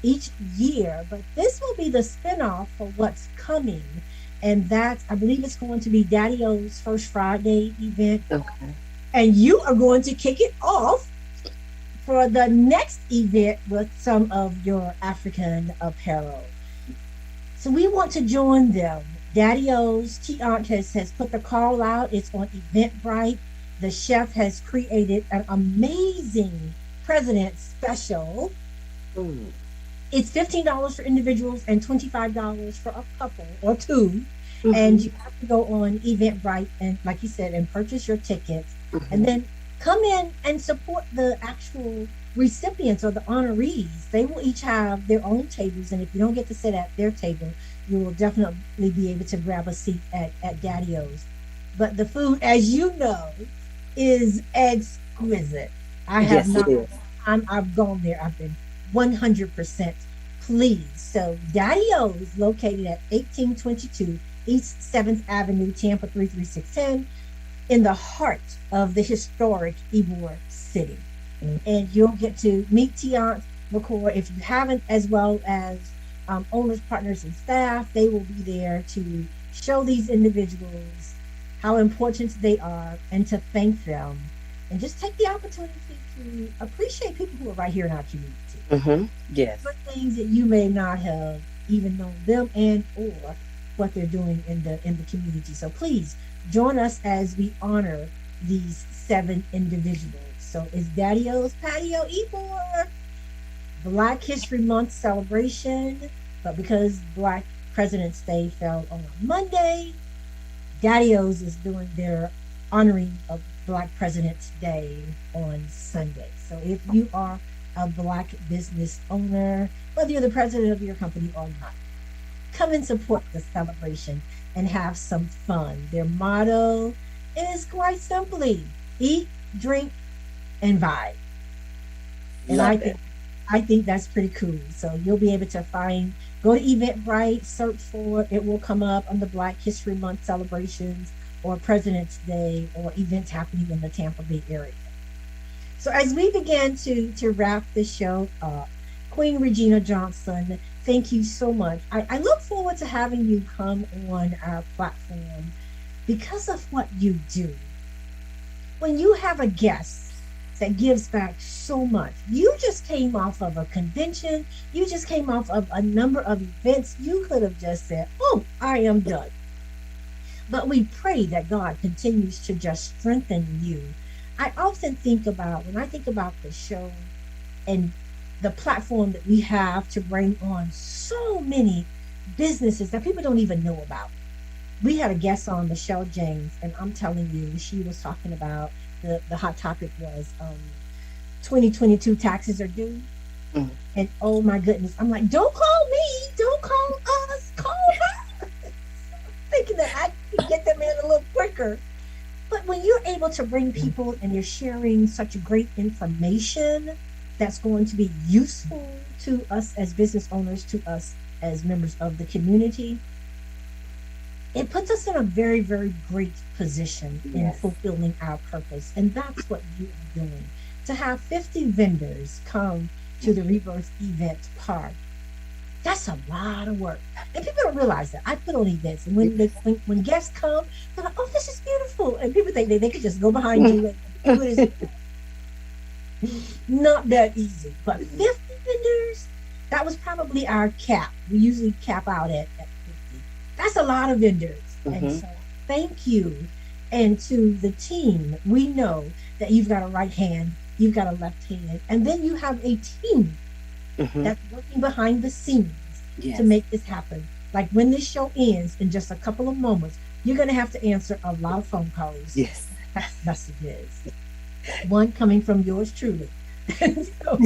each year, but this will be the spinoff for what's coming. And that's, I believe it's going to be Daddy-O's First Friday event. Okay. And you are going to kick it off for the next event with some of your African apparel. So we want to join them. Daddy-O's, T-Aunt has put the call out. It's on Eventbrite. The chef has created an amazing President special. Ooh. It's $15 for individuals and $25 for a couple or two. Mm-hmm. And you have to go on Eventbrite and, like you said, and purchase your tickets. Mm-hmm. And then come in and support the actual recipients or the honorees. They will each have their own tables. And if you don't get to sit at their table, you will definitely be able to grab a seat at Daddy-O's. But the food, as you know, is exquisite. I have not. I've gone there. I've been 100% pleased. So Daddy-O's, located at 1822 East 7th Avenue, Tampa 33610, in the heart of the historic Ybor City. And you'll get to meet T-Aunt McCoy if you haven't, as well as owners, partners, and staff. They will be there to show these individuals how important they are and to thank them, and just take the opportunity to appreciate people who are right here in our community. Mm-hmm. Yes. For things that you may not have even known them and or what they're doing in the community. So please join us as we honor these 7 individuals. So it's Daddy-O's Patio Ybor, Black History Month celebration, but because Black President's Day fell on a Monday, Daddy-O's is doing their honoring of Black President's Day on Sunday. So if you are a Black business owner, whether you're the president of your company or not, come and support the celebration and have some fun. Their motto is quite simply eat, drink, and vibe. And I think that's pretty cool. So you'll be able to go to Eventbrite, search for it. It will come up on the Black History Month celebrations or President's Day or events happening in the Tampa Bay area. So as we begin to wrap this show up, Queen Regina Johnson, Thank you so much. I look forward to having you come on our platform because of what you do. When you have a guest that gives back so much, you just came off of a convention, you just came off of a number of events. You could have just said, "Oh, I am done." But we pray that God continues to just strengthen you. I often think about, when I think about the show and the platform that we have to bring on so many businesses that people don't even know about. We had a guest on, Michelle James, and I'm telling you, she was talking about the hot topic was 2022 taxes are due. Mhm. And oh my goodness, I'm like, don't call me, don't call us, call her. Thinking that I could get them in a little quicker. But when you're able to bring people and you're sharing such great information that's going to be useful to us as business owners, to us as members of the community, it puts us in a very, very great position in Yes. fulfilling our purpose. And that's what you are doing. To have 50 vendors come to the Rebirth Event Park, that's a lot of work. And people don't realize that. I put on events, and when guests come, they're like, "Oh, this is beautiful." And people think they could just go behind you and do it. Not that easy. But 50 vendors, that was probably our cap. We usually cap out at 50. That's a lot of vendors. And so thank you. And to the team, we know that you've got a right hand, you've got a left hand, and then you have a team that's working behind the scenes Yes. to make this happen. Like when this show ends in just a couple of moments, you're going to have to answer a lot of phone calls, Yes. text messages. One coming from yours truly. So,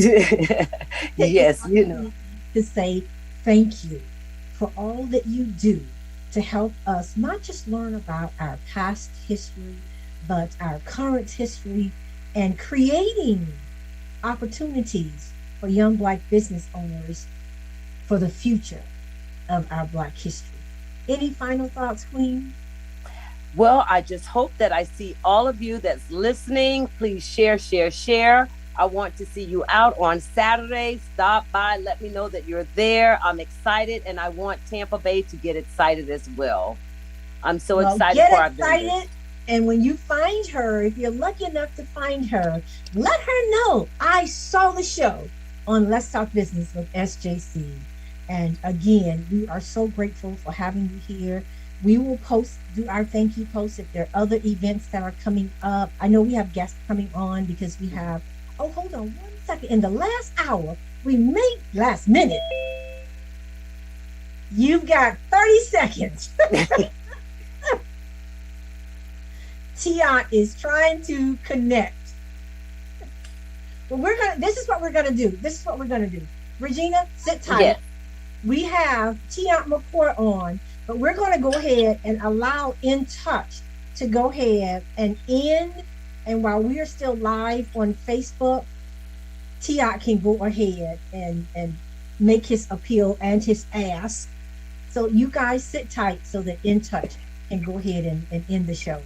Yes, you know. to say thank you for all that you do to help us not just learn about our past history, but our current history, and creating opportunities for young Black business owners for the future of our Black history. Any final thoughts, Queen? Well, I just hope that I see all of you that's listening. Please share, share, share. I want to see you out on Saturday. Stop by, let me know that you're there. I'm excited, and I want Tampa Bay to get excited as well. I'm so excited Get for our excited, vendors. and when you find her, if you're lucky enough to find her, let her know I saw the show on Let's Talk Business with SJC. And again, we are so grateful for having you here. We will do our thank you posts if there are other events that are coming up. I know we have guests coming on because we have, oh, hold on 1 second. In the last hour, last minute, you've got 30 seconds. Tia is trying to connect. Well, this is what we're gonna do. Regina, sit tight. Yes. We have Tia McCourt on, but we're gonna go ahead and allow In Touch to go ahead and end. And while we are still live on Facebook, Tia can go ahead and make his appeal and his ask. So you guys sit tight so that In Touch can go ahead and end the show.